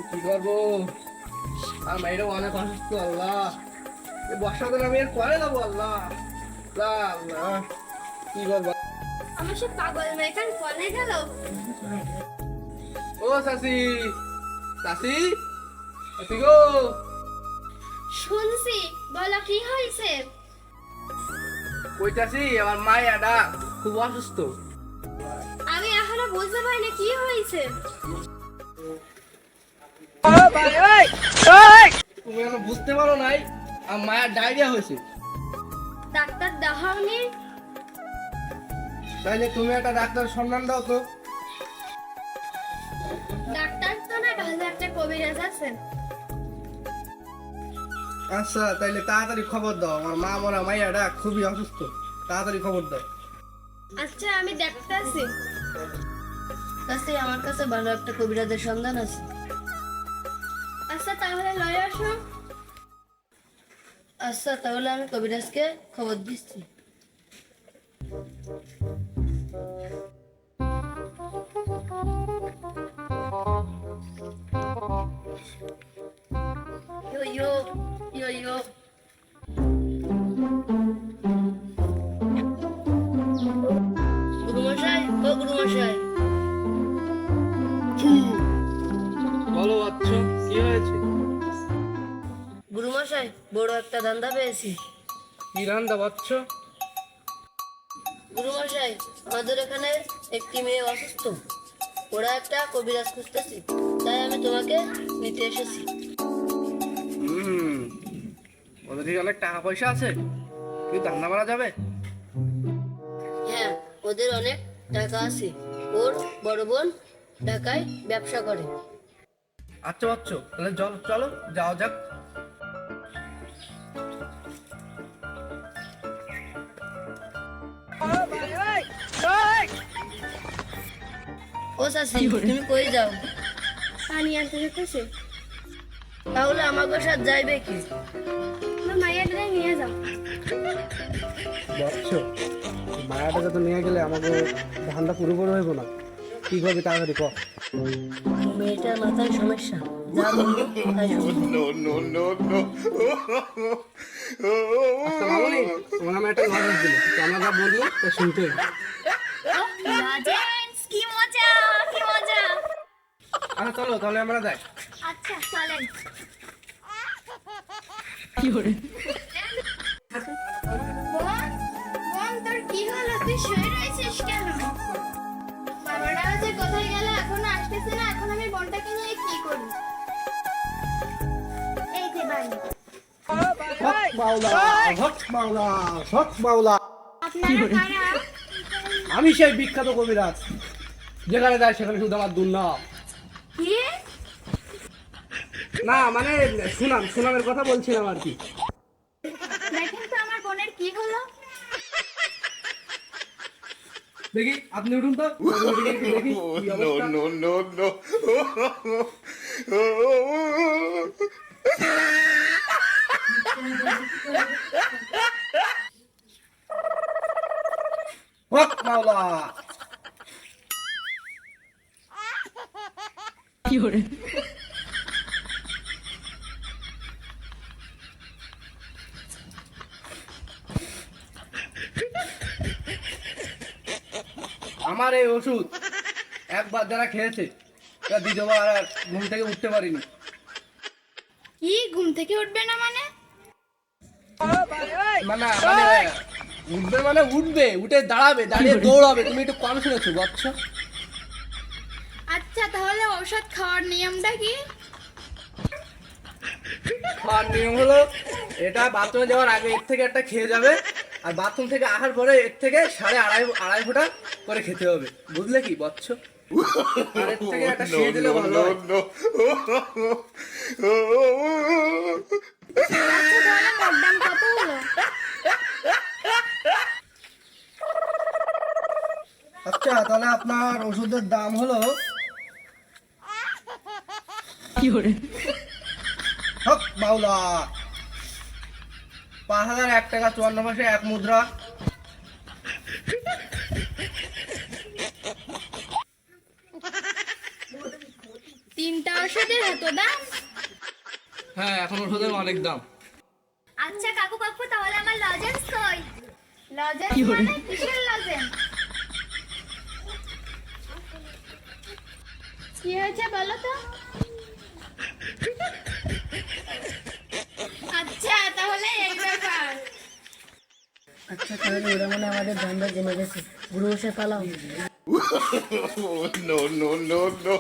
কি করবো? আর মেয়েটা অনেক অসুস্থ। আল্লাহ, এই বর্ষাতে আমি আর পরে যাবো। আল্লাহ আল্লাহ আল্লাহ, কি করবো? আমার সব পাগল মেয়েটার কলে গেল। ও চাচি, চাচি, চাচি গো। শুনছি, বলো কি হয়েছে? ওই চাচি, আমার মায়াটা খুব অসুস্থ। আমি এখনো বুঝতে পারিনি কি হয়েছে। তুমি এখনো বুঝতে পারো নাই? আমার মায়ের ডায়রিয়া হয়েছে। ডাক্তার দেখাওনি? তাইলে তুমি একটা ডাক্তার সন্ধান দাও তো। ডাক্তার তো না, ভালো একটা কবিরাজ আছেন। আচ্ছা, তাইলে তাড়াতাড়ি খবর দাও। আমার মা মরা মাইয়াটা খুবই অসুস্থ, তাড়াতাড়ি খবর দাও। আচ্ছা, আমি দেখতেছি। কাছে আমার কাছে ভালো একটা কবিরাজের সন্ধান আছে। আচ্ছা, তাহলে লয়ে আসো। আচ্ছা, তাহলে আমি কবিরাজকে খবর দিচ্ছি। ইয়ো ইয়ো ইয়ো ইয়ো। গুরুমশাই, ও গুরুমশাই। বলো বাচ্চা, কি হয়েছে? গুরুমশাই, বড় একটা ধান্দা পেয়েছি। কি রান্দা বাচ্চা? গুরুমশাই, আমাদের এখানে একটি মেয়ে অসুস্থ, ওরা একটা কবিরাজ খুঁজতেছি, তাই আমি তোমাকে নিতে এসেছি। ওদের কি অনেক টাকা পয়সা আছে? কি ধান্দা মারা যাবে? হ্যাঁ, ওদের অনেক টাকা আছে। ওর বড় বোন ঢাকায় ব্যবসা করে। আচ্ছা বাচ্চা, তাহলে চলো চলো, যাও যাক। ও চাচি, তুমি কই যাও? পানি আনতে যেতেছে। তাহলে আমাকে সাথে যাইবে কি? আমার মাইয়াটারে নিয়ে যাও। বাচ্চা, মায়াটা যাতে নিয়ে গেলে আমাকে ধান্দা পুরোপুরি হইব না। কি করবি তাড়াতাড়ি কর। মেয়েটার মাথায় সমস্যা, যা বলবো তাই শুনবে। আচ্ছা মামনি, তোমার আমি একটা লজেন্স দিল, তো আমরা যা বলবো তা শুনতে হবে। লজেন্স, কি মজা, কি মজা। আচ্ছা চলো, তাহলে আমরা যাই। আচ্ছা, চলেন। বোন, বোন, তোর কি হলো? তুই শুয়ে রয়েছিস কেন? বাবাটাও যে কোথায় গেল, এখনো আসতেছে না। এখন আমি বোনটাকে নিয়ে কি করি? এই যে বাড়ি। হক মাওলা, হক মাওলা, হক মাওলা। আপনারা কারা? আমি সেই বিখ্যাত কবিরাজ, যেখানে যায় সেখানে শুধু আমার দুর্নাম। কি? না মানে সুনামের কথা বলছিলাম আর কি। দেখেন তো আমার বোনের কি হলো। দেখি, আপনি উঠুন তো। দেখি কি অবস্থা। হক মাওলা। আমার এই ওষুধ একবার যারা খেয়েছে তারা দ্বিতীয়বার আর ঘুম থেকে উঠতে পারিনি। কি, ঘুম থেকে উঠবে না মানে? মানে উঠবে মানে উঠবে, উঠে দাঁড়াবে, দাঁড়িয়ে দৌড়াবে। তুমি একটু কম শুনেছো বাচ্চা। আচ্ছা, তাহলে ঔষধ খাওয়ার নিয়মটা কি? খাওয়ার নিয়ম হলো, এটা বাথরুমে যাওয়ার আগে এর থেকে একটা খেয়ে যাবে, আর বাথরুম থেকে আসার পরে এর থেকে আড়াই ফোঁটা করে খেতে হবে। বুঝলে কি বচ্চ? আর এর থেকে একটা খেয়ে দিলে ভালো হয়। আচ্ছা, তাহলে মোট দাম কত হলো? আচ্ছা, তাহলে আপনার ওষুধের দাম হলো হক মাওলা 5,001 টাকা 54 পয়সা 1 মুদ্রা। ওষুধের এত দাম? হ্যাঁ, এখন ওষুধের অনেক দাম। আচ্ছা কাকু কাকু, তাহলে আমার লজেন্স কই? লজেন্স মানে কিসের লজেন্স? কি হয়েছে বলো তো? আচ্ছা তাহলে এই ব্যাপার। আচ্ছা তাহলে ওরা মানে আমাদের ধান্দা জেনে গেছে, গুরু বসে পালাও। no, no, no, no.